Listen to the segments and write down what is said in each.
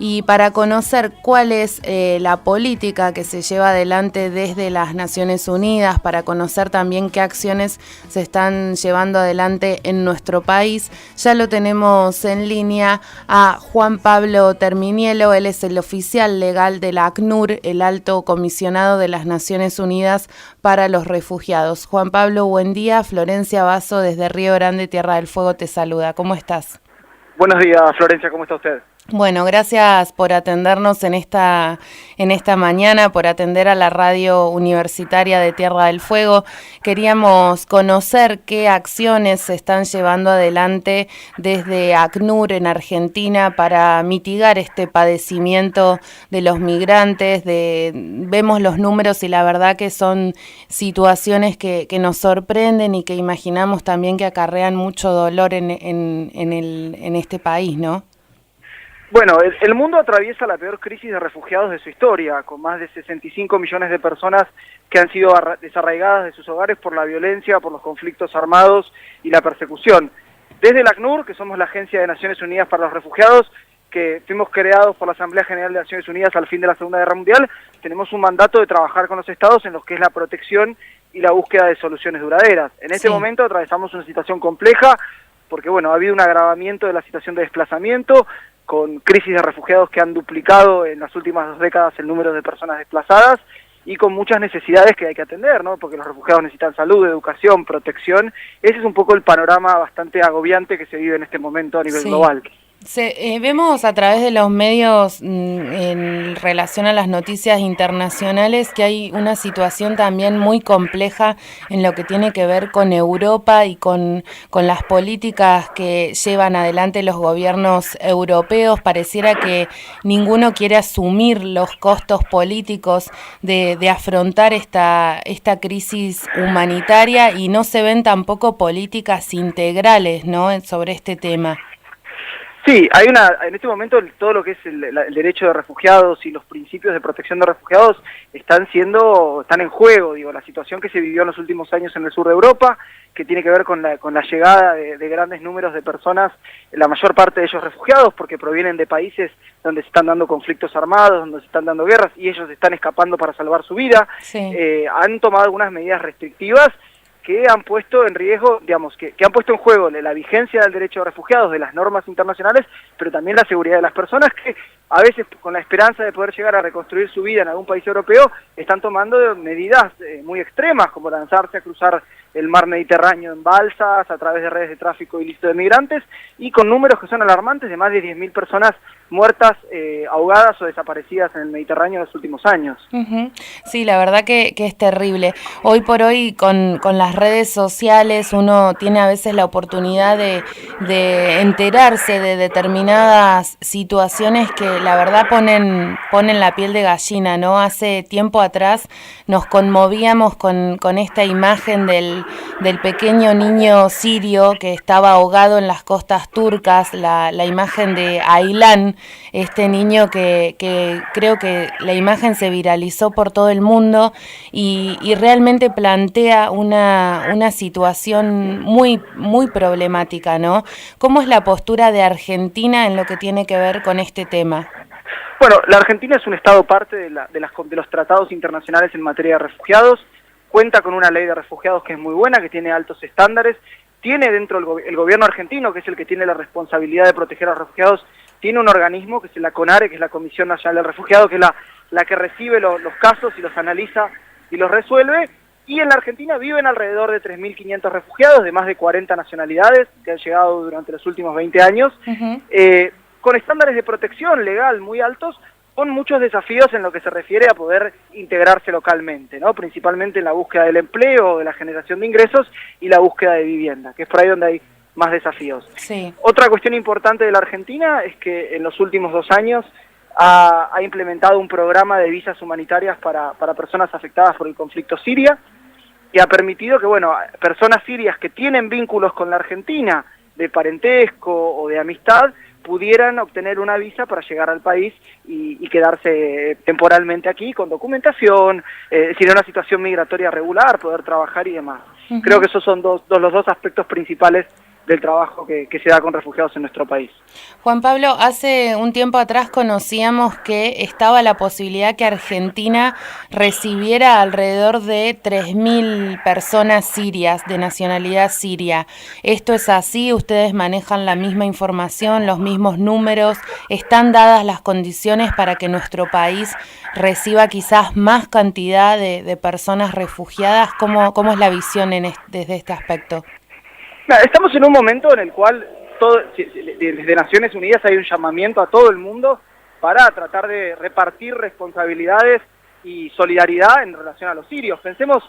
y para conocer cuál es la política que se lleva adelante desde las Naciones Unidas, para conocer también qué acciones se están llevando adelante en nuestro país, ya lo tenemos en línea a Juan Pablo Terminielo. Él es el oficial legal de la ACNUR, el Alto Comisionado de las Naciones Unidas para los Refugiados. Juan Pablo, buen día. Florencia Basso desde Río Grande, Tierra del Fuego, te saluda. ¿Cómo estás? Buenos días, Florencia, ¿cómo está usted? Bueno, gracias por atendernos en esta mañana, por atender a la radio universitaria de Tierra del Fuego. Queríamos conocer qué acciones se están llevando adelante desde ACNUR en Argentina para mitigar este padecimiento de los migrantes. Vemos los números y la verdad que son situaciones que nos sorprenden y que imaginamos también que acarrean mucho dolor en este país, ¿no? Bueno, el mundo atraviesa la peor crisis de refugiados de su historia, con más de 65 millones de personas que han sido desarraigadas de sus hogares por la violencia, por los conflictos armados y la persecución. Desde la ACNUR, que somos la Agencia de Naciones Unidas para los Refugiados, que fuimos creados por la Asamblea General de Naciones Unidas al fin de la Segunda Guerra Mundial, tenemos un mandato de trabajar con los estados en lo que es la protección y la búsqueda de soluciones duraderas. En este momento atravesamos una situación compleja, porque bueno, ha habido un agravamiento de la situación de desplazamiento, con crisis de refugiados que han duplicado en las últimas 2 décadas el número de personas desplazadas y con muchas necesidades que hay que atender, ¿no? Porque los refugiados necesitan salud, educación, protección. Ese es un poco el panorama bastante agobiante que se vive en este momento a nivel global. Vemos a través de los medios en relación a las noticias internacionales que hay una situación también muy compleja en lo que tiene que ver con Europa y con las políticas que llevan adelante los gobiernos europeos. Pareciera que ninguno quiere asumir los costos políticos de afrontar esta crisis humanitaria y no se ven tampoco políticas integrales, ¿no?, sobre este tema. Sí, en este momento todo lo que es el derecho de refugiados y los principios de protección de refugiados están en juego, digo, la situación que se vivió en los últimos años en el sur de Europa, que tiene que ver con la llegada de grandes números de personas, la mayor parte de ellos refugiados, porque provienen de países donde se están dando conflictos armados, donde se están dando guerras, y ellos están escapando para salvar su vida. Han tomado algunas medidas restrictivas que han puesto en riesgo, digamos, que han puesto en juego la vigencia del derecho de refugiados, de las normas internacionales, pero también la seguridad de las personas que a veces con la esperanza de poder llegar a reconstruir su vida en algún país europeo, están tomando medidas muy extremas, como lanzarse a cruzar el mar Mediterráneo en balsas, a través de redes de tráfico ilícito de migrantes, y con números que son alarmantes de más de 10.000 personas muertas, ahogadas o desaparecidas en el Mediterráneo en los últimos años. Sí, la verdad que es terrible. Hoy por hoy con las redes sociales uno tiene a veces la oportunidad de enterarse de determinadas situaciones que la verdad ponen la piel de gallina, ¿no? Hace tiempo atrás nos conmovíamos con esta imagen del pequeño niño sirio que estaba ahogado en las costas turcas, la imagen de Aylan, este niño que creo que la imagen se viralizó por todo el mundo y realmente plantea una situación muy, muy problemática, ¿no? ¿Cómo es la postura de Argentina en lo que tiene que ver con este tema? Bueno, la Argentina es un estado parte de los tratados internacionales en materia de refugiados, cuenta con una ley de refugiados que es muy buena, que tiene altos estándares, tiene dentro el gobierno argentino, que es el que tiene la responsabilidad de proteger a los refugiados, tiene un organismo que es la CONARE, que es la Comisión Nacional del Refugiado, que es la que recibe los casos y los analiza y los resuelve, y en la Argentina viven alrededor de 3.500 refugiados de más de 40 nacionalidades que han llegado durante los últimos 20 años, con estándares de protección legal muy altos, con muchos desafíos en lo que se refiere a poder integrarse localmente, ¿no? Principalmente en la búsqueda del empleo, de la generación de ingresos y la búsqueda de vivienda, que es por ahí donde hay más desafíos. Otra cuestión importante de la Argentina es que en los últimos 2 años ha implementado un programa de visas humanitarias para personas afectadas por el conflicto siria, y ha permitido que, bueno, personas sirias que tienen vínculos con la Argentina, de parentesco o de amistad, pudieran obtener una visa para llegar al país y quedarse temporalmente aquí con documentación, si en una situación migratoria regular, poder trabajar y demás. Creo que esos son los dos aspectos principales del trabajo que se da con refugiados en nuestro país. Juan Pablo, hace un tiempo atrás conocíamos que estaba la posibilidad que Argentina recibiera alrededor de 3.000 personas sirias, de nacionalidad siria. ¿Esto es así? ¿Ustedes manejan la misma información, los mismos números? ¿Están dadas las condiciones para que nuestro país reciba quizás más cantidad de personas refugiadas? ¿Cómo es la visión desde este aspecto? Estamos en un momento en el cual desde Naciones Unidas hay un llamamiento a todo el mundo para tratar de repartir responsabilidades y solidaridad en relación a los sirios. Pensemos,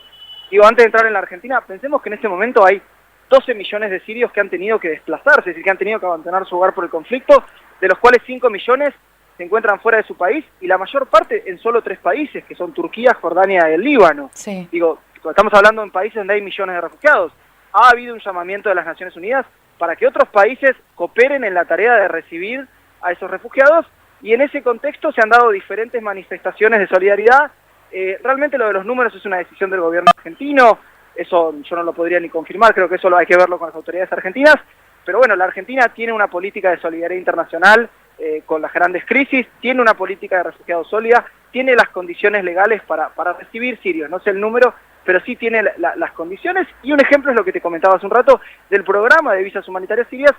antes de entrar en la Argentina, pensemos que en este momento hay 12 millones de sirios que han tenido que desplazarse, es decir, que han tenido que abandonar su hogar por el conflicto, de los cuales 5 millones se encuentran fuera de su país, y la mayor parte en solo 3 países, que son Turquía, Jordania y el Líbano. Sí. Estamos hablando en países donde hay millones de refugiados. Ha habido un llamamiento de las Naciones Unidas para que otros países cooperen en la tarea de recibir a esos refugiados, y en ese contexto se han dado diferentes manifestaciones de solidaridad. Realmente lo de los números es una decisión del gobierno argentino, eso yo no lo podría ni confirmar, creo que eso hay que verlo con las autoridades argentinas, pero bueno, la Argentina tiene una política de solidaridad internacional con las grandes crisis, tiene una política de refugiados sólida, tiene las condiciones legales para recibir sirios, no sé el número, pero sí tiene las condiciones, y un ejemplo es lo que te comentaba hace un rato del programa de visas humanitarias sirias,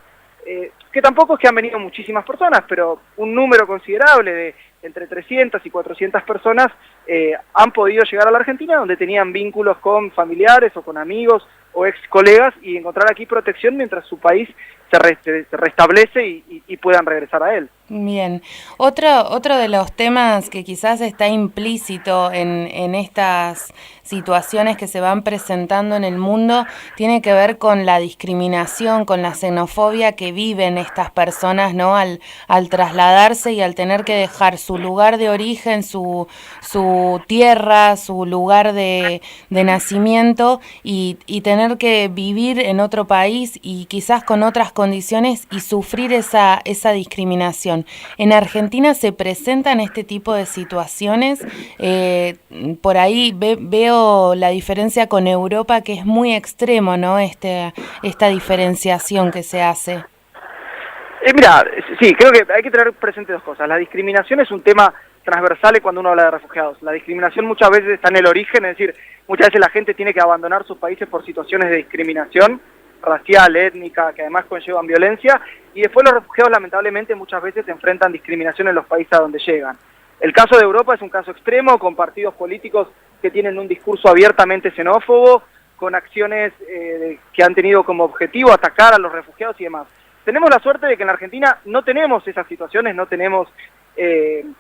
que tampoco es que han venido muchísimas personas, pero un número considerable de entre 300 y 400 personas han podido llegar a la Argentina, donde tenían vínculos con familiares o con amigos o ex colegas, y encontrar aquí protección mientras su país se restablece y puedan regresar a él. Bien. Otro de los temas que quizás está implícito en estas situaciones que se van presentando en el mundo tiene que ver con la discriminación, con la xenofobia que viven estas personas, ¿no? Al trasladarse y al tener que dejar su lugar de origen, su tierra, su lugar de nacimiento y tener que vivir en otro país y quizás con otras condiciones y sufrir esa discriminación. ¿En Argentina se presentan este tipo de situaciones? Por ahí veo la diferencia con Europa, que es muy extremo, ¿no? Esta diferenciación que se hace. Mira, sí, creo que hay que tener presente dos cosas. La discriminación es un tema transversal cuando uno habla de refugiados. La discriminación muchas veces está en el origen, es decir, muchas veces la gente tiene que abandonar sus países por situaciones de discriminación racial, étnica, que además conllevan violencia, y después los refugiados lamentablemente muchas veces enfrentan discriminación en los países a donde llegan. El caso de Europa es un caso extremo, con partidos políticos que tienen un discurso abiertamente xenófobo, con acciones que han tenido como objetivo atacar a los refugiados y demás. Tenemos la suerte de que en la Argentina no tenemos esas situaciones, no tenemos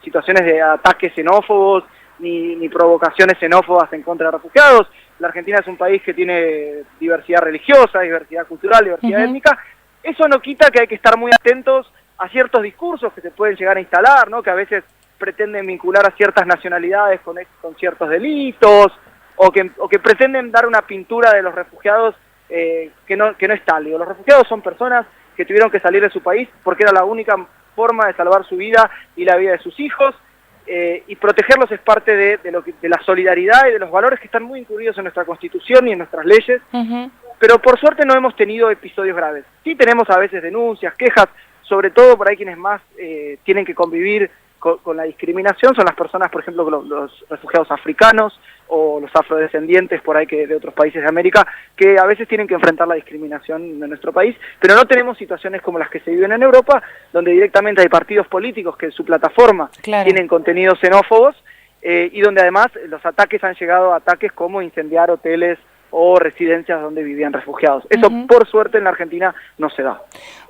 situaciones de ataques xenófobos, ni provocaciones xenófobas en contra de refugiados. La Argentina es un país que tiene diversidad religiosa, diversidad cultural, diversidad étnica. Eso no quita que hay que estar muy atentos a ciertos discursos que se pueden llegar a instalar, ¿no? Que a veces pretenden vincular a ciertas nacionalidades con ciertos delitos, o que pretenden dar una pintura de los refugiados que no es tal. Los refugiados son personas que tuvieron que salir de su país porque era la única forma de salvar su vida y la vida de sus hijos. Y protegerlos es parte de la solidaridad y de los valores que están muy incluidos en nuestra Constitución y en nuestras leyes, pero por suerte no hemos tenido episodios graves. Sí tenemos a veces denuncias, quejas, sobre todo por ahí quienes más tienen que convivir con la discriminación son las personas, por ejemplo, los refugiados africanos o los afrodescendientes por ahí de otros países de América, que a veces tienen que enfrentar la discriminación en nuestro país, pero no tenemos situaciones como las que se viven en Europa, donde directamente hay partidos políticos que en su plataforma tienen contenidos xenófobos, y donde además los ataques han llegado a ataques como incendiar hoteles o residencias donde vivían refugiados. Eso, por suerte, en la Argentina no se da.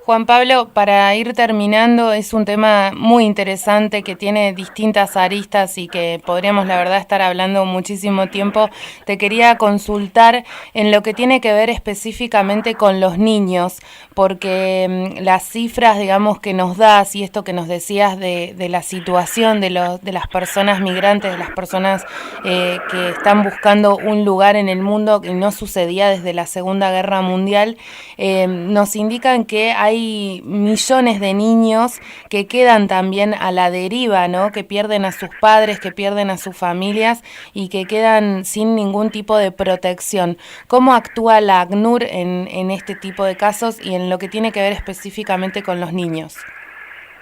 Juan Pablo, para ir terminando, es un tema muy interesante que tiene distintas aristas y que podríamos, la verdad, estar hablando muchísimo tiempo. Te quería consultar en lo que tiene que ver específicamente con los niños, porque las cifras, digamos, que nos das y esto que nos decías de la situación de las personas migrantes, de las personas que están buscando un lugar en el mundo que no sucedía desde la Segunda Guerra Mundial, nos indican que hay hay millones de niños que quedan también a la deriva, ¿no? Que pierden a sus padres, que pierden a sus familias y que quedan sin ningún tipo de protección. ¿Cómo actúa la ACNUR en este tipo de casos y en lo que tiene que ver específicamente con los niños?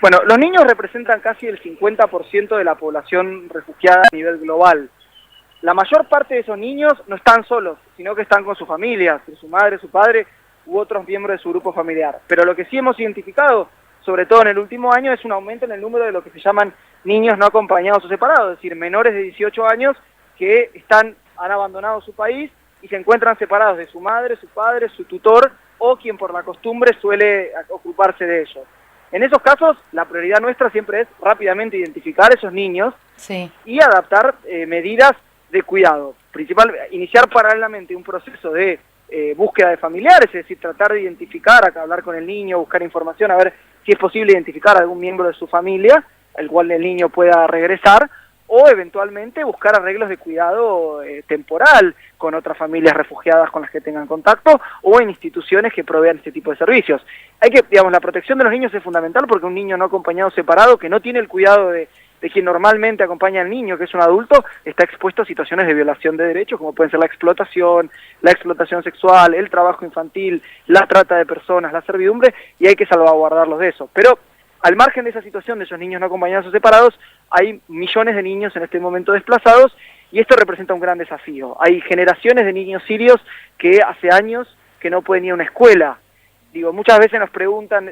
Bueno, los niños representan casi el 50% de la población refugiada a nivel global. La mayor parte de esos niños no están solos, sino que están con sus familias, su madre, su padre u otros miembros de su grupo familiar. Pero lo que sí hemos identificado, sobre todo en el último año, es un aumento en el número de lo que se llaman niños no acompañados o separados, es decir, menores de 18 años que han abandonado su país y se encuentran separados de su madre, su padre, su tutor o quien por la costumbre suele ocuparse de ellos. En esos casos, la prioridad nuestra siempre es rápidamente identificar a esos niños y adaptar medidas de cuidado. Iniciar paralelamente un proceso de búsqueda de familiares, es decir, tratar de identificar, hablar con el niño, buscar información, a ver si es posible identificar a algún miembro de su familia, al cual el niño pueda regresar, o eventualmente buscar arreglos de cuidado temporal con otras familias refugiadas con las que tengan contacto o en instituciones que provean este tipo de servicios. La protección de los niños es fundamental porque un niño no acompañado separado que no tiene el cuidado de quien normalmente acompaña al niño, que es un adulto, está expuesto a situaciones de violación de derechos, como pueden ser la explotación sexual, el trabajo infantil, la trata de personas, la servidumbre, y hay que salvaguardarlos de eso. Pero al margen de esa situación de esos niños no acompañados o separados, hay millones de niños en este momento desplazados, y esto representa un gran desafío. Hay generaciones de niños sirios que hace años que no pueden ir a una escuela. Muchas veces nos preguntan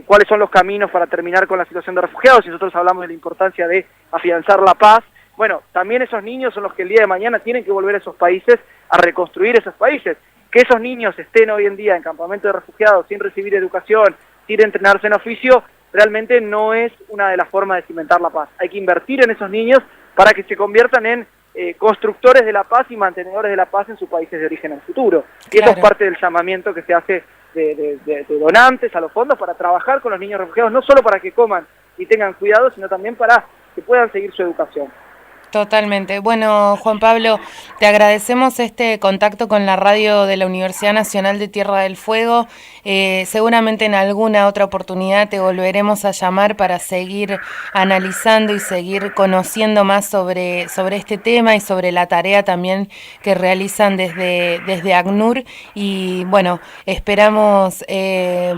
cuáles son los caminos para terminar con la situación de refugiados, y nosotros hablamos de la importancia de afianzar la paz. Bueno, también esos niños son los que el día de mañana tienen que volver a esos países, a reconstruir esos países. Que esos niños estén hoy en día en campamentos de refugiados sin recibir educación, sin entrenarse en oficio, realmente no es una de las formas de cimentar la paz. Hay que invertir en esos niños para que se conviertan en constructores de la paz y mantenedores de la paz en sus países de origen en el futuro. Y eso es parte del llamamiento que se hace de donantes a los fondos para trabajar con los niños refugiados, no solo para que coman y tengan cuidado, sino también para que puedan seguir su educación. Totalmente. Bueno, Juan Pablo, te agradecemos este contacto con la radio de la Universidad Nacional de Tierra del Fuego. Seguramente en alguna otra oportunidad te volveremos a llamar para seguir analizando y seguir conociendo más sobre este tema y sobre la tarea también que realizan desde ACNUR. Y bueno, esperamos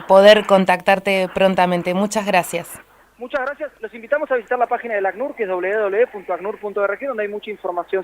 poder contactarte prontamente. Muchas gracias. Muchas gracias. Los invitamos a visitar la página del ACNUR, que es www.acnur.org, donde hay mucha información sobre